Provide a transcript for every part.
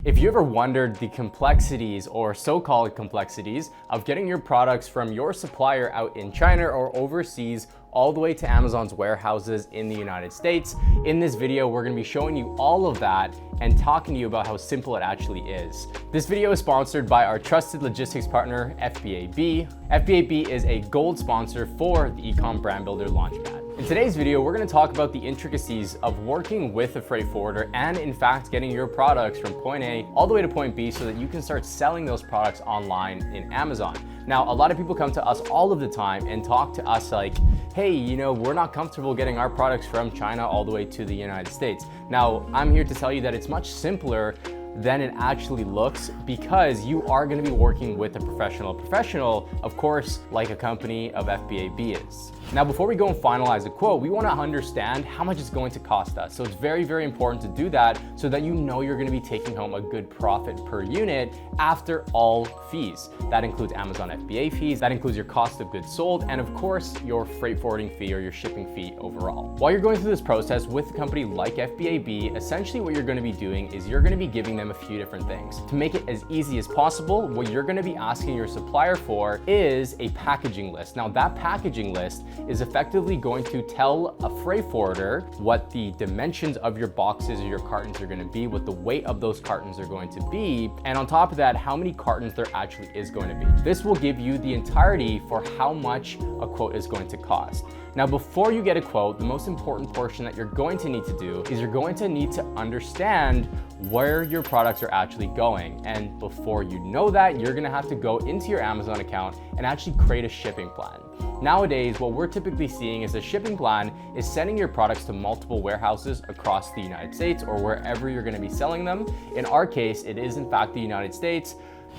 If you ever wondered the complexities or so-called complexities of getting your products from your supplier out in China or overseas all the way to Amazon's warehouses in the United States, in this video we're going to be showing you all of that and talking to you about how simple it actually is. This video is sponsored by our trusted logistics partner, FBABEE. FBABEE is a gold sponsor for the e-com brand builder Launchpad. In today's video, we're going to talk about the intricacies of working with a freight forwarder and in fact getting your products from point A all the way to point B so that you can start selling those products online in Amazon. Now, a lot of people come to us all of the time and talk to us like, hey, we're not comfortable getting our products from China all the way to the United States. Now, I'm here to tell you that it's much simpler than it actually looks because you are going to be working with a professional, of course, like a company of FBABEE is. Now, before we go and finalize a quote, we want to understand how much it's going to cost us. So it's very, very important to do that so that you know you're going to be taking home a good profit per unit after all fees. That includes Amazon FBA fees, that includes your cost of goods sold, and of course, your freight forwarding fee or your shipping fee overall. While you're going through this process with a company like FBABEE, essentially what you're going to be doing is you're going to be giving them a few different things. To make it as easy as possible, what you're going to be asking your supplier for is a packaging list. Now, that packaging list is effectively going to tell a freight forwarder what the dimensions of your boxes or your cartons are going to be, what the weight of those cartons are going to be, and on top of that, how many cartons there actually is going to be. This will give you the entirety for how much a quote is going to cost. Now, before you get a quote, the most important portion that you're going to need to do is you're going to need to understand where your products are actually going. And before you know that, you're gonna have to go into your Amazon account and actually create a shipping plan. Nowadays, what we're typically seeing is a shipping plan is sending your products to multiple warehouses across the United States or wherever you're gonna be selling them. In our case, it is in fact the United States.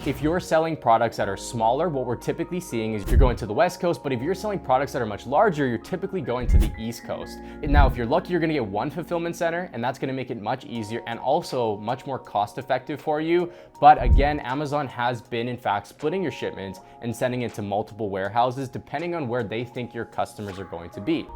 If you're selling products that are smaller, what we're typically seeing is you're going to the West Coast, but if you're selling products that are much larger, you're typically going to the East Coast. And now, if you're lucky, you're gonna get one fulfillment center, and that's gonna make it much easier and also much more cost effective for you. But again, Amazon has been in fact splitting your shipments and sending it to multiple warehouses depending on where they think your customers are going to be.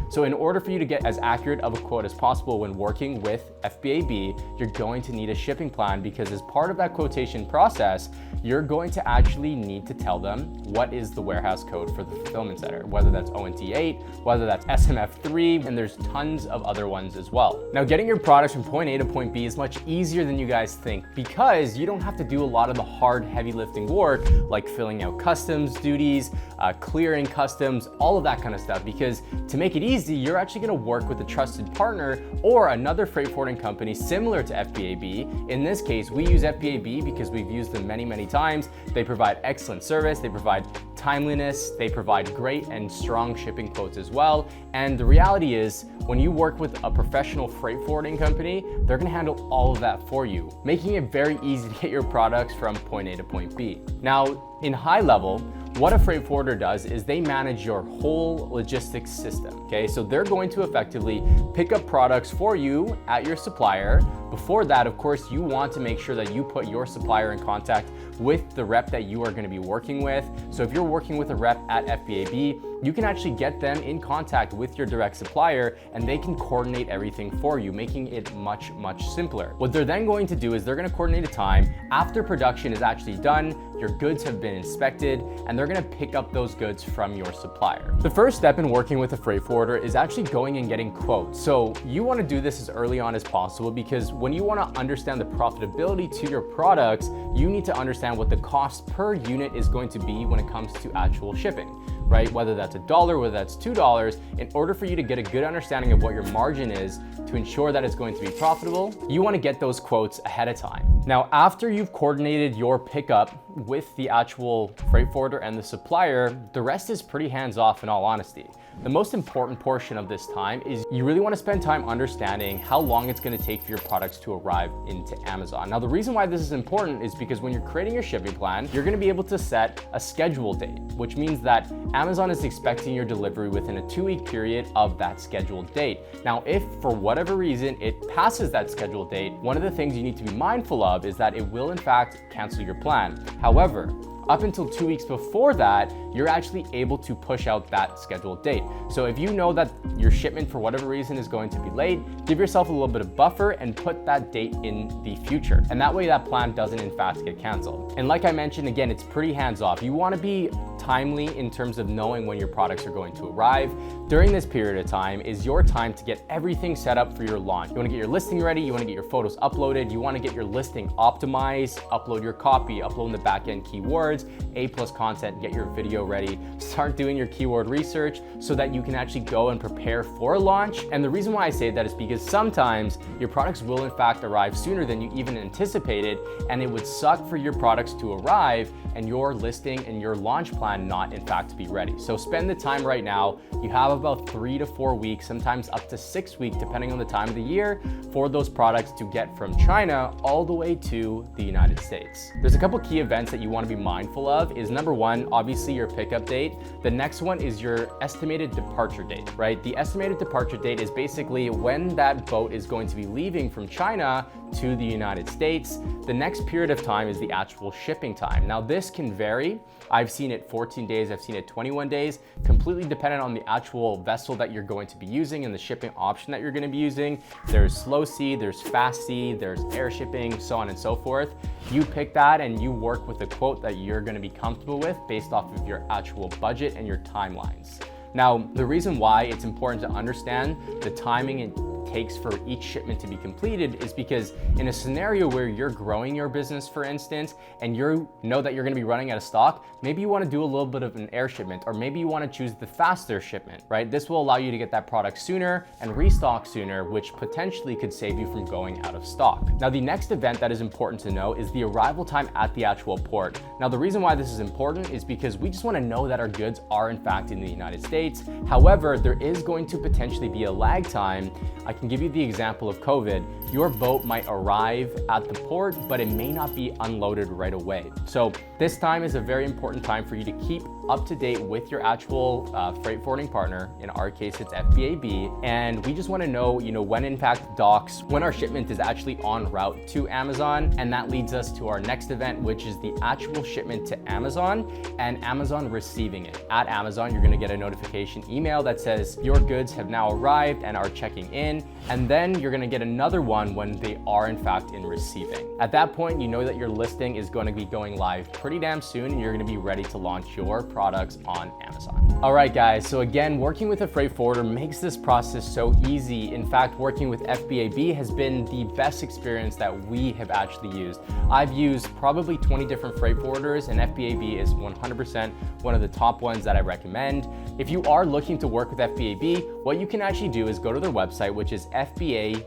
So in order for you to get as accurate of a quote as possible when working with FBABEE, you're going to need a shipping plan because as part of that quotation process, you're going to actually need to tell them what is the warehouse code for the fulfillment center, whether that's ONT8, whether that's SMF3, and there's tons of other ones as well. Now, getting your products from point A to point B is much easier than you guys think because you don't have to do a lot of the hard, heavy lifting work like filling out customs duties, clearing customs, all of that kind of stuff, because to make it easy, you're actually gonna work with a trusted partner or another freight forwarding company similar to FBABEE. In this case, we use FBABEE because we've used them many times. They provide excellent service, they provide timeliness, they provide great and strong shipping quotes as well. And the reality is, when you work with a professional freight forwarding company, they're gonna handle all of that for you, making it very easy to get your products from point A to point B. Now, in high level, what a freight forwarder does is they manage your whole logistics system, okay? So they're going to effectively pick up products for you at your supplier. Before that, of course, you want to make sure that you put your supplier in contact with the rep that you are going to be working with. So if you're working with a rep at FBABEE, you can actually get them in contact with your direct supplier and they can coordinate everything for you, making it much simpler. What they're then going to do is they're going to coordinate a time after production is actually done, your goods have been inspected, and they're going to pick up those goods from your supplier. The first step in working with a freight forwarder is actually going and getting quotes. So you want to do this as early on as possible because when you want to understand the profitability to your products, you need to understand what the cost per unit is going to be when it comes to actual shipping, right? Whether that's $1, whether that's $2, in order for you to get a good understanding of what your margin is to ensure that it's going to be profitable, you want to get those quotes ahead of time. Now, after you've coordinated your pickup with the actual freight forwarder and the supplier, the rest is pretty hands-off in all honesty. The most important portion of this time is you really want to spend time understanding how long it's going to take for your products to arrive into Amazon. Now, the reason why this is important is because when you're creating your shipping plan, you're going to be able to set a schedule date, which means that Amazon is expecting your delivery within a 2-week period of that scheduled date. Now, if for whatever reason it passes that scheduled date, one of the things you need to be mindful of is that it will in fact cancel your plan. However, up until 2 weeks before that, you're actually able to push out that scheduled date. So if you know that your shipment for whatever reason is going to be late, give yourself a little bit of buffer and put that date in the future. And that way that plan doesn't in fact get canceled. And like I mentioned, again, it's pretty hands-off. You want to be timely in terms of knowing when your products are going to arrive. During this period of time is your time to get everything set up for your launch. You want to get your listing ready, you want to get your photos uploaded, you want to get your listing optimized, upload your copy, upload the back-end keywords, A+ content, get your video ready, start doing your keyword research so that you can actually go and prepare for a launch. And the reason why I say that is because sometimes your products will in fact arrive sooner than you even anticipated, and it would suck for your products to arrive and your listing and your launch plan not in fact to be ready. So spend the time right now. You have about 3 to 4 weeks, sometimes up to 6 weeks, depending on the time of the year, for those products to get from China all the way to the United States. There's a couple key events that you want to be mindful of. Is number one, obviously your pickup date. The next one is your estimated departure date, right? The estimated departure date is basically when that boat is going to be leaving from China to the United States. The next period of time is the actual shipping time. Now this can vary. I've seen it 14 days, I've seen it 21 days, completely dependent on the actual vessel that you're going to be using and the shipping option that you're going to be using. There's slow sea, there's fast sea, there's air shipping, so on and so forth. You pick that and you work with the quote that you're going to be comfortable with based off of your actual budget and your timelines. Now, the reason why it's important to understand the timing it takes for each shipment to be completed is because in a scenario where you're growing your business, for instance, and you know that you're going to be running out of stock, maybe you want to do a little bit of an air shipment, or maybe you want to choose the faster shipment, right? This will allow you to get that product sooner and restock sooner, which potentially could save you from going out of stock. Now, the next event that is important to know is the arrival time at the actual port. Now, the reason why this is important is because we just want to know that our goods are in fact in the United States. However, there is going to potentially be a lag time. I can give you the example of COVID. Your boat might arrive at the port, but it may not be unloaded right away. So this time is a very important time for you to keep up to date with your actual freight forwarding partner. In our case, it's FBABEE. And we just want to know, when in fact docks, when our shipment is actually en route to Amazon. And that leads us to our next event, which is the actual shipment to Amazon and Amazon receiving it. At Amazon, you're going to get a notification email that says your goods have now arrived and are checking in. And then you're going to get another one when they are in fact in receiving. At that point, you know that your listing is going to be going live pretty damn soon and you're going to be ready to launch your products on Amazon. All right, guys. So again, working with a freight forwarder makes this process so easy. In fact, working with FBABEE has been the best experience that we have actually used. I've used probably 20 different freight forwarders, and FBABEE is 100% one of the top ones that I recommend. If you are looking to work with FBABEE, what you can actually do is go to their website, which is FBABEE.com,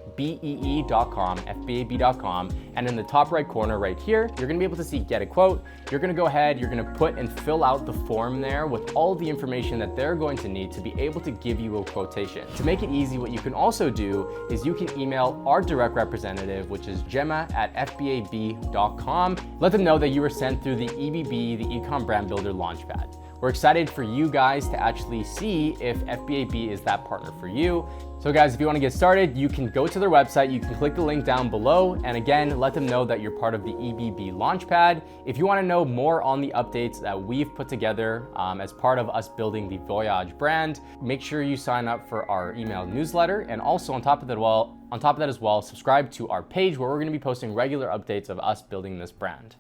FBABEE.com, and in the top right corner right here, you're gonna be able to see get a quote. You're gonna go ahead, you're gonna put and fill out the form there with all the information that they're going to need to be able to give you a quotation. To make it easy, what you can also do is you can email our direct representative, which is Gemma@FBABEE.com. Let them know that you were sent through the EBB, the Ecom Brand Builder Launchpad. We're excited for you guys to actually see if FBABEE is that partner for you. So guys, if you want to get started, you can go to their website, you can click the link down below, and again, let them know that you're part of the EBB Launchpad. If you want to know more on the updates that we've put together as part of us building the Voyaj brand, make sure you sign up for our email newsletter, and also on top of that as well, subscribe to our page where we're going to be posting regular updates of us building this brand.